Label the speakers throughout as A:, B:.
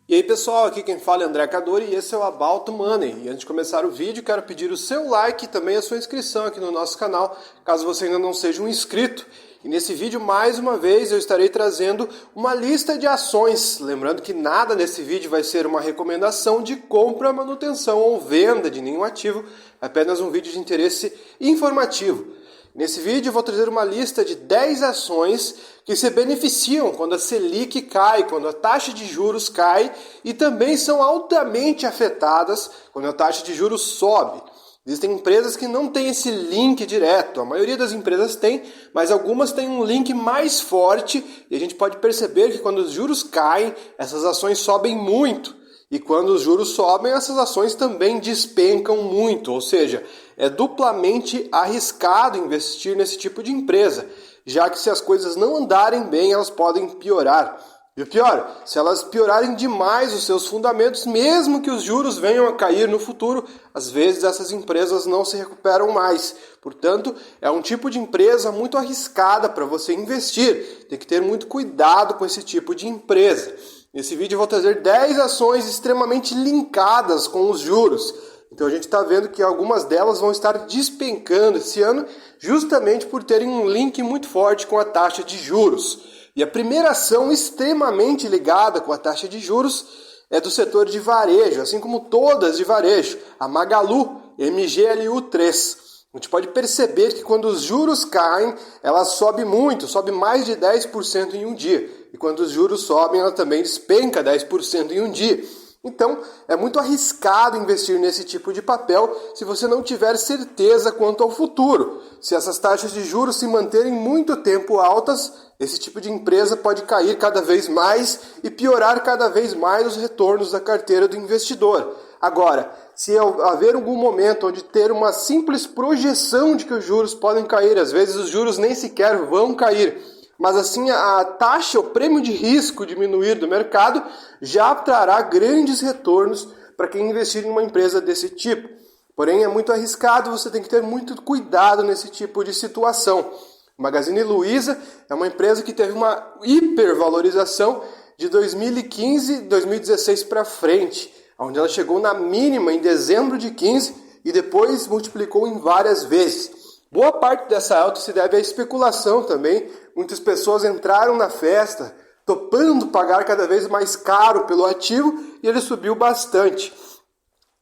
A: E aí pessoal, aqui quem fala é André Cadori e esse é o About Money. E antes de começar o vídeo, quero pedir o seu like e também a sua inscrição aqui no nosso canal, caso você ainda não seja um inscrito. E nesse vídeo, mais uma vez, eu estarei trazendo uma lista de ações. Lembrando que nada nesse vídeo vai ser uma recomendação de compra, manutenção ou venda de nenhum ativo, apenas um vídeo de interesse informativo. Nesse vídeo eu vou trazer uma lista de 10 ações que se beneficiam quando a Selic cai, quando a taxa de juros cai e também são altamente afetadas quando a taxa de juros sobe. Existem empresas que não têm esse link direto, a maioria das empresas tem, mas algumas têm um link mais forte e a gente pode perceber que quando os juros caem, essas ações sobem muito. E quando os juros sobem, essas ações também despencam muito, ou seja, é duplamente arriscado investir nesse tipo de empresa, já que se as coisas não andarem bem, elas podem piorar. E o pior, se elas piorarem demais os seus fundamentos, mesmo que os juros venham a cair no futuro, às vezes essas empresas não se recuperam mais. Portanto, é um tipo de empresa muito arriscada para você investir. Tem que ter muito cuidado com esse tipo de empresa. Nesse vídeo eu vou trazer 10 ações extremamente linkadas com os juros. Então a gente está vendo que algumas delas vão estar despencando esse ano justamente por terem um link muito forte com a taxa de juros. E a primeira ação extremamente ligada com a taxa de juros é do setor de varejo, assim como todas de varejo, a Magalu, MGLU3. A gente pode perceber que quando os juros caem, ela sobe muito, sobe mais de 10% em um dia. E quando os juros sobem, ela também despenca 10% em um dia. Então, é muito arriscado investir nesse tipo de papel se você não tiver certeza quanto ao futuro. Se essas taxas de juros se manterem muito tempo altas, esse tipo de empresa pode cair cada vez mais e piorar cada vez mais os retornos da carteira do investidor. Agora, se haver algum momento onde ter uma simples projeção de que os juros podem cair, às vezes os juros nem sequer vão cair, mas assim a taxa, o prêmio de risco diminuir do mercado, já trará grandes retornos para quem investir em uma empresa desse tipo. Porém, é muito arriscado, você tem que ter muito cuidado nesse tipo de situação. O Magazine Luiza é uma empresa que teve uma hipervalorização de 2015 e 2016 para frente, onde ela chegou na mínima em dezembro de 15 e depois multiplicou em várias vezes. Boa parte dessa alta se deve à especulação também. Muitas pessoas entraram na festa, topando pagar cada vez mais caro pelo ativo e ele subiu bastante.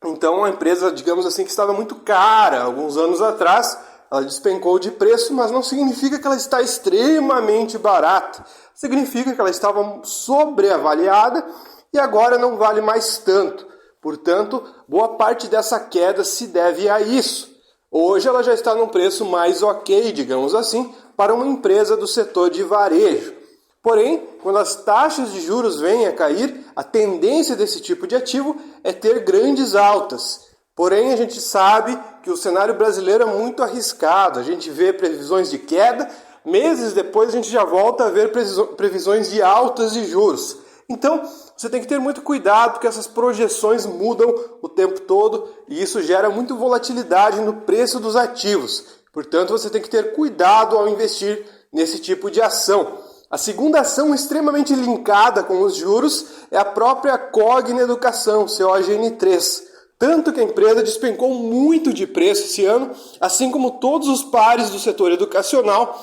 A: Então a empresa, digamos assim, que estava muito cara alguns anos atrás, ela despencou de preço, mas não significa que ela está extremamente barata. Significa que ela estava sobreavaliada e agora não vale mais tanto. Portanto, boa parte dessa queda se deve a isso. Hoje ela já está num preço mais ok, digamos assim, para uma empresa do setor de varejo. Porém, quando as taxas de juros vêm a cair, a tendência desse tipo de ativo é ter grandes altas. Porém, a gente sabe que o cenário brasileiro é muito arriscado. A gente vê previsões de queda, meses depois a gente já volta a ver previsões de altas de juros. Então, você tem que ter muito cuidado porque essas projeções mudam o tempo todo e isso gera muita volatilidade no preço dos ativos. Portanto, você tem que ter cuidado ao investir nesse tipo de ação. A segunda ação extremamente linkada com os juros é a própria Cogna Educação, COGN3. Tanto que a empresa despencou muito de preço esse ano, assim como todos os pares do setor educacional,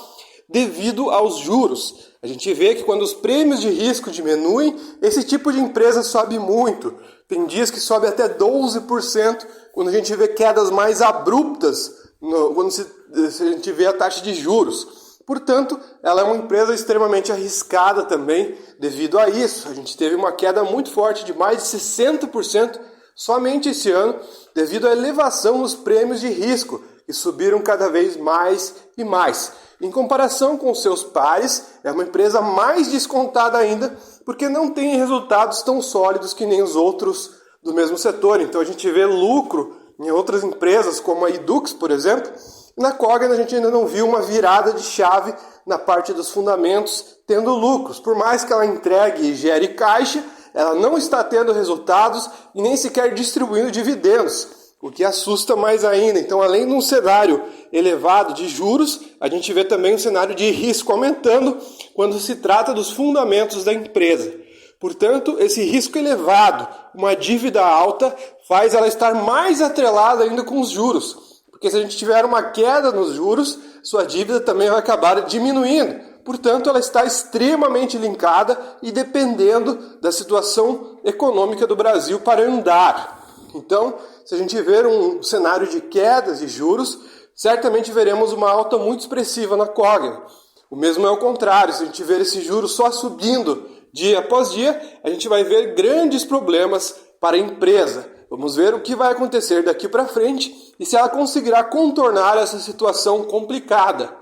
A: devido aos juros. A gente vê que quando os prêmios de risco diminuem, esse tipo de empresa sobe muito. Tem dias que sobe até 12%, quando a gente vê quedas mais abruptas, quando a gente vê a taxa de juros. Portanto, ela é uma empresa extremamente arriscada também devido a isso. A gente teve uma queda muito forte de mais de 60% somente esse ano, devido à elevação nos prêmios de risco, que subiram cada vez mais e mais. Em comparação com seus pares, é uma empresa mais descontada ainda, porque não tem resultados tão sólidos que nem os outros do mesmo setor. Então a gente vê lucro em outras empresas, como a Edux, por exemplo. Na Cogna a gente ainda não viu uma virada de chave na parte dos fundamentos, tendo lucros. Por mais que ela entregue e gere caixa, ela não está tendo resultados e nem sequer distribuindo dividendos, o que assusta mais ainda. Então, além de um cenário elevado de juros, a gente vê também um cenário de risco aumentando quando se trata dos fundamentos da empresa. Portanto, esse risco elevado, uma dívida alta, faz ela estar mais atrelada ainda com os juros. Porque se a gente tiver uma queda nos juros, sua dívida também vai acabar diminuindo. Portanto, ela está extremamente linkada e dependendo da situação econômica do Brasil para andar. Então, se a gente ver um cenário de quedas de juros, certamente veremos uma alta muito expressiva na cogna. O mesmo é o contrário, se a gente ver esse juros só subindo dia após dia, a gente vai ver grandes problemas para a empresa. Vamos ver o que vai acontecer daqui para frente e se ela conseguirá contornar essa situação complicada.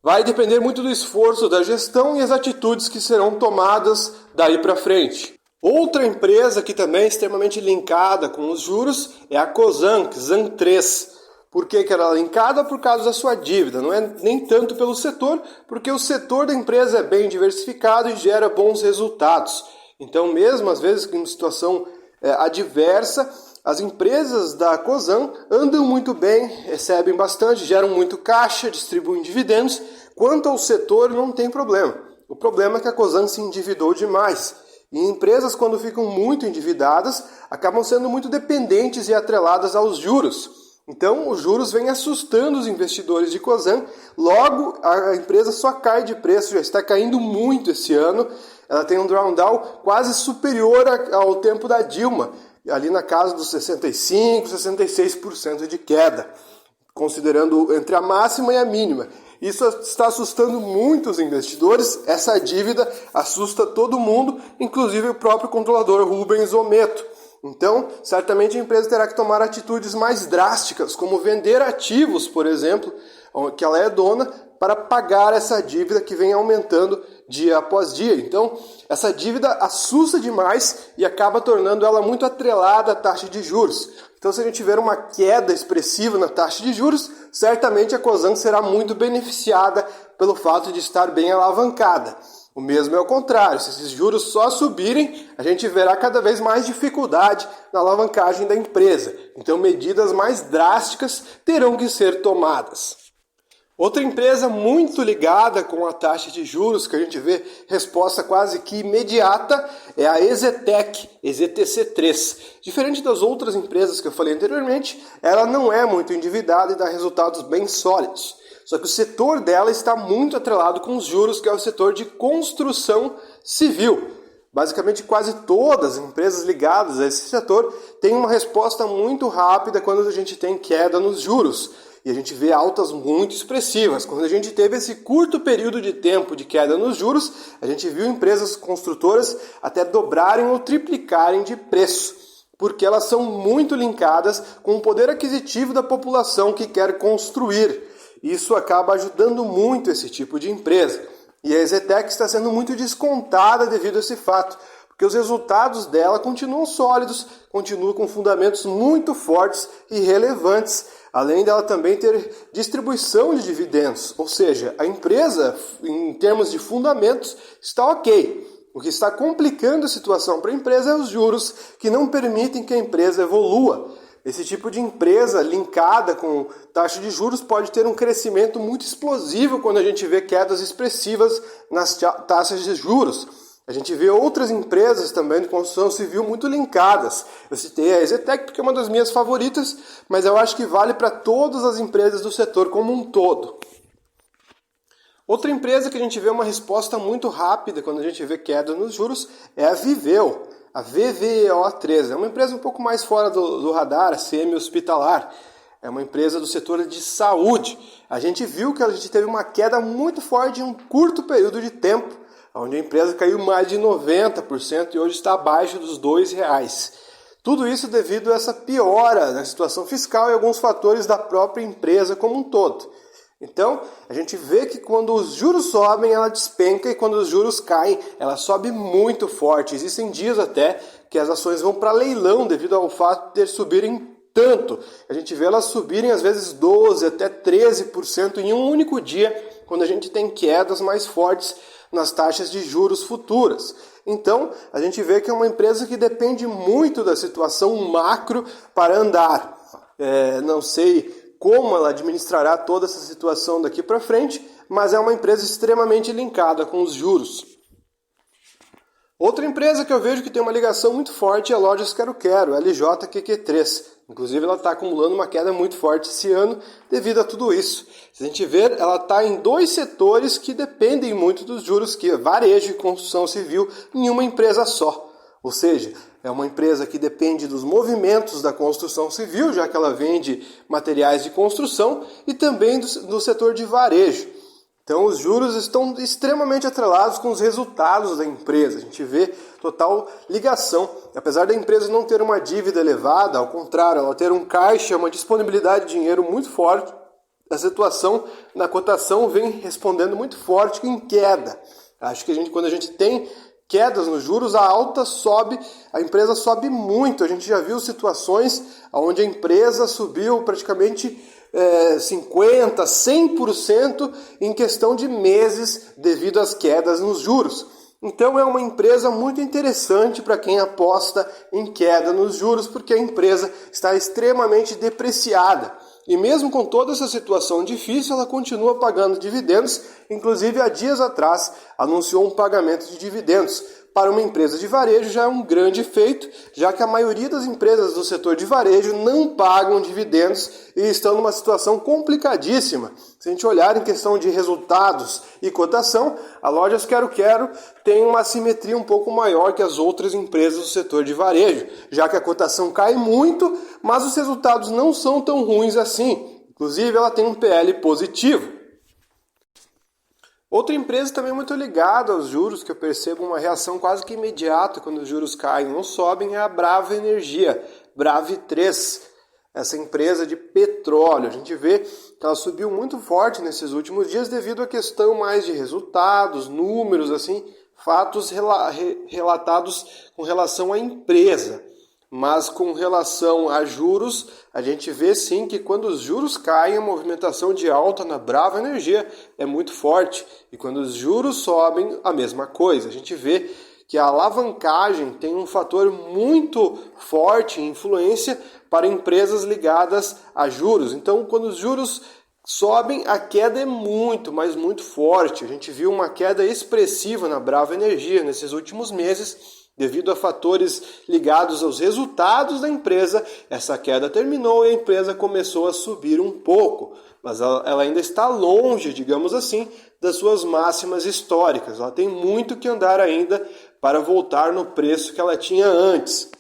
A: Vai depender muito do esforço da gestão e as atitudes que serão tomadas daí para frente. Outra empresa que também é extremamente linkada com os juros é a Cosan, ZAN3. Por que ela é linkada? Por causa da sua dívida. Não é nem tanto pelo setor, porque o setor da empresa é bem diversificado e gera bons resultados. Então, mesmo às vezes em situação adversa, as empresas da Cosan andam muito bem, recebem bastante, geram muito caixa, distribuem dividendos. Quanto ao setor, não tem problema. O problema é que a Cosan se endividou demais. E empresas, quando ficam muito endividadas, acabam sendo muito dependentes e atreladas aos juros. Então, os juros vêm assustando os investidores de Cosan. Logo, a empresa só cai de preço, já está caindo muito esse ano. Ela tem um drawdown quase superior ao tempo da Dilma, ali na casa dos 65%, 66% de queda, considerando entre a máxima e a mínima. Isso está assustando muito os investidores, essa dívida assusta todo mundo, inclusive o próprio controlador Rubens Ometo. Então, certamente a empresa terá que tomar atitudes mais drásticas, como vender ativos, por exemplo, que ela é dona, para pagar essa dívida que vem aumentando dia após dia. Então, essa dívida assusta demais e acaba tornando ela muito atrelada à taxa de juros. Então, se a gente tiver uma queda expressiva na taxa de juros, certamente a Cosan será muito beneficiada pelo fato de estar bem alavancada. O mesmo é o contrário, se esses juros só subirem, a gente verá cada vez mais dificuldade na alavancagem da empresa. Então, medidas mais drásticas terão que ser tomadas. Outra empresa muito ligada com a taxa de juros, que a gente vê resposta quase que imediata, é a EZTEC, EZTC3. Diferente das outras empresas que eu falei anteriormente, ela não é muito endividada e dá resultados bem sólidos. Só que o setor dela está muito atrelado com os juros, que é o setor de construção civil. Basicamente, quase todas as empresas ligadas a esse setor têm uma resposta muito rápida quando a gente tem queda nos juros. E a gente vê altas muito expressivas. Quando a gente teve esse curto período de tempo de queda nos juros, a gente viu empresas construtoras até dobrarem ou triplicarem de preço, porque elas são muito linkadas com o poder aquisitivo da população que quer construir. Isso acaba ajudando muito esse tipo de empresa. E a EZTEC está sendo muito descontada devido a esse fato, porque os resultados dela continuam sólidos, continuam com fundamentos muito fortes e relevantes, além dela também ter distribuição de dividendos. Ou seja, a empresa, em termos de fundamentos, está ok. O que está complicando a situação para a empresa é os juros, que não permitem que a empresa evolua. Esse tipo de empresa linkada com taxa de juros pode ter um crescimento muito explosivo quando a gente vê quedas expressivas nas taxas de juros. A gente vê outras empresas também de construção civil muito linkadas. Eu citei a EZTEC porque é uma das minhas favoritas, mas eu acho que vale para todas as empresas do setor como um todo. Outra empresa que a gente vê uma resposta muito rápida quando a gente vê queda nos juros é a Viveo. A VVEO3 é uma empresa um pouco mais fora do radar, semi-hospitalar. É uma empresa do setor de saúde. A gente viu que a gente teve uma queda muito forte em um curto período de tempo, onde a empresa caiu mais de 90% e hoje está abaixo dos R$2. Tudo isso devido a essa piora na situação fiscal e alguns fatores da própria empresa como um todo. Então, a gente vê que quando os juros sobem, ela despenca, e quando os juros caem, ela sobe muito forte. Existem dias até que as ações vão para leilão devido ao fato de subirem tanto. A gente vê elas subirem às vezes 12% até 13% em um único dia, quando a gente tem quedas mais fortes nas taxas de juros futuras. Então, a gente vê que é uma empresa que depende muito da situação macro para andar. Não sei como ela administrará toda essa situação daqui para frente, mas é uma empresa extremamente linkada com os juros. Outra empresa que eu vejo que tem uma ligação muito forte é a Lojas Quero Quero, LJQQ3. Inclusive ela está acumulando uma queda muito forte esse ano devido a tudo isso. Se a gente ver, ela está em dois setores que dependem muito dos juros, que é varejo e construção civil, em uma empresa só. Ou seja, é uma empresa que depende dos movimentos da construção civil, já que ela vende materiais de construção, e também do setor de varejo. Então os juros estão extremamente atrelados com os resultados da empresa. A gente vê total ligação. Apesar da empresa não ter uma dívida elevada, ao contrário, ela ter um caixa, uma disponibilidade de dinheiro muito forte, a situação na cotação vem respondendo muito forte em queda. Acho que quando a gente tem quedas nos juros, a alta sobe, a empresa sobe muito. A gente já viu situações onde a empresa subiu praticamente 50%, 100% em questão de meses devido às quedas nos juros. Então é uma empresa muito interessante para quem aposta em queda nos juros, porque a empresa está extremamente depreciada. E mesmo com toda essa situação difícil, ela continua pagando dividendos. Inclusive, há dias atrás, anunciou um pagamento de dividendos. Para uma empresa de varejo já é um grande feito, já que a maioria das empresas do setor de varejo não pagam dividendos e estão numa situação complicadíssima. Se a gente olhar em questão de resultados e cotação, a Lojas Quero Quero tem uma assimetria um pouco maior que as outras empresas do setor de varejo, já que a cotação cai muito, mas os resultados não são tão ruins assim. Inclusive, ela tem um PL positivo. Outra empresa também muito ligada aos juros, que eu percebo uma reação quase que imediata quando os juros caem ou sobem, é a Brava Energia, Brave 3, essa empresa de petróleo. A gente vê que ela subiu muito forte nesses últimos dias devido à questão mais de resultados, números, assim, fatos relatados com relação à empresa. Mas com relação a juros, a gente vê sim que quando os juros caem, a movimentação de alta na Brava Energia é muito forte. E quando os juros sobem, a mesma coisa. A gente vê que a alavancagem tem um fator muito forte, influência para empresas ligadas a juros. Então, quando os juros sobem, a queda é muito, mas muito forte. A gente viu uma queda expressiva na Brava Energia nesses últimos meses, devido a fatores ligados aos resultados da empresa. Essa queda terminou e a empresa começou a subir um pouco, mas ela ainda está longe, digamos assim, das suas máximas históricas. Ela tem muito que andar ainda para voltar no preço que ela tinha antes.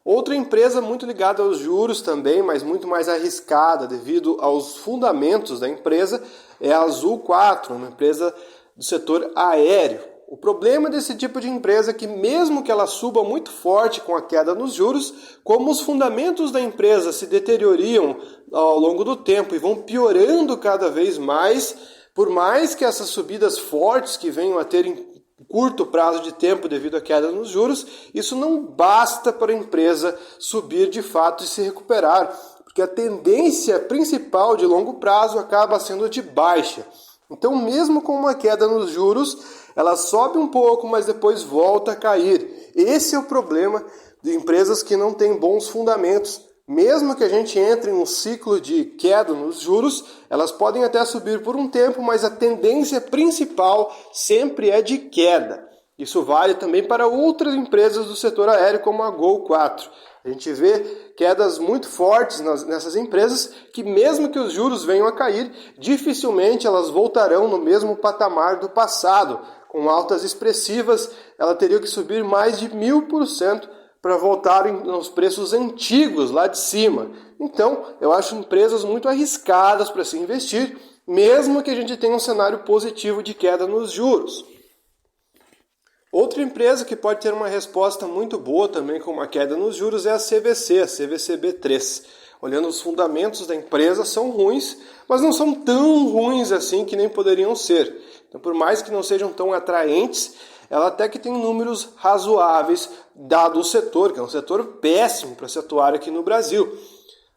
A: Outra empresa muito ligada aos juros também, mas muito mais arriscada devido aos fundamentos da empresa, é a Azul 4, uma empresa do setor aéreo. O problema desse tipo de empresa é que mesmo que ela suba muito forte com a queda nos juros, como os fundamentos da empresa se deterioriam ao longo do tempo e vão piorando cada vez mais, por mais que essas subidas fortes que venham a ter em curto prazo de tempo devido à queda nos juros, isso não basta para a empresa subir de fato e se recuperar, porque a tendência principal de longo prazo acaba sendo de baixa. Então, mesmo com uma queda nos juros, ela sobe um pouco, mas depois volta a cair. Esse é o problema de empresas que não têm bons fundamentos. Mesmo que a gente entre em um ciclo de queda nos juros, elas podem até subir por um tempo, mas a tendência principal sempre é de queda. Isso vale também para outras empresas do setor aéreo, como a Gol 4. A gente vê quedas muito fortes nessas empresas que, mesmo que os juros venham a cair, dificilmente elas voltarão no mesmo patamar do passado. Com altas expressivas, ela teria que subir mais de 1000% para voltar aos preços antigos lá de cima. Então, eu acho empresas muito arriscadas para se investir, mesmo que a gente tenha um cenário positivo de queda nos juros. Outra empresa que pode ter uma resposta muito boa também com uma queda nos juros é a CVC, a CVCB3. Olhando os fundamentos da empresa, são ruins, mas não são tão ruins assim que nem poderiam ser. Então, por mais que não sejam tão atraentes, ela até que tem números razoáveis, dado o setor, que é um setor péssimo para se atuar aqui no Brasil.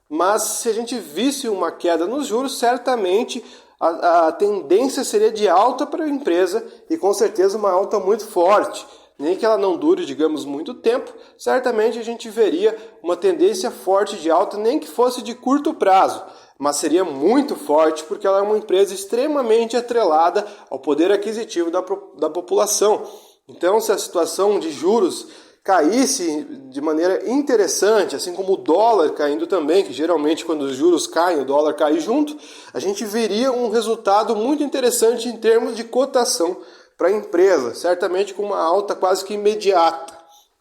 A: Mas se a gente visse uma queda nos juros, certamente a tendência seria de alta para a empresa e com certeza uma alta muito forte. Nem que ela não dure, digamos, muito tempo, certamente a gente veria uma tendência forte de alta, nem que fosse de curto prazo, mas seria muito forte porque ela é uma empresa extremamente atrelada ao poder aquisitivo da população. Então, se a situação de juros caísse de maneira interessante, assim como o dólar caindo também, que geralmente quando os juros caem, o dólar cai junto, a gente veria um resultado muito interessante em termos de cotação para a empresa, certamente com uma alta quase que imediata.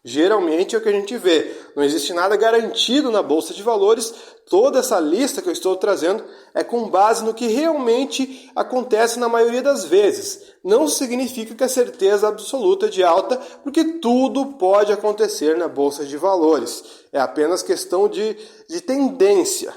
A: Geralmente é o que a gente vê. Não existe nada garantido na Bolsa de Valores. Toda essa lista que eu estou trazendo é com base no que realmente acontece na maioria das vezes. Não significa que é certeza absoluta de alta, porque tudo pode acontecer na Bolsa de Valores. É apenas questão de tendência.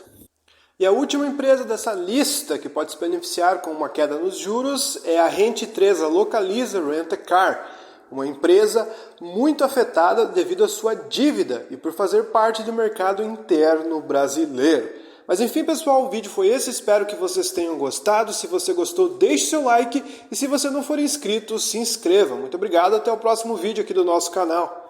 A: E a última empresa dessa lista que pode se beneficiar com uma queda nos juros é a Rente 3, a Localiza Rent a Car. Uma empresa muito afetada devido à sua dívida e por fazer parte do mercado interno brasileiro. Mas enfim, pessoal, o vídeo foi esse. Espero que vocês tenham gostado. Se você gostou, deixe seu like. E se você não for inscrito, se inscreva. Muito obrigado. Até o próximo vídeo aqui do nosso canal.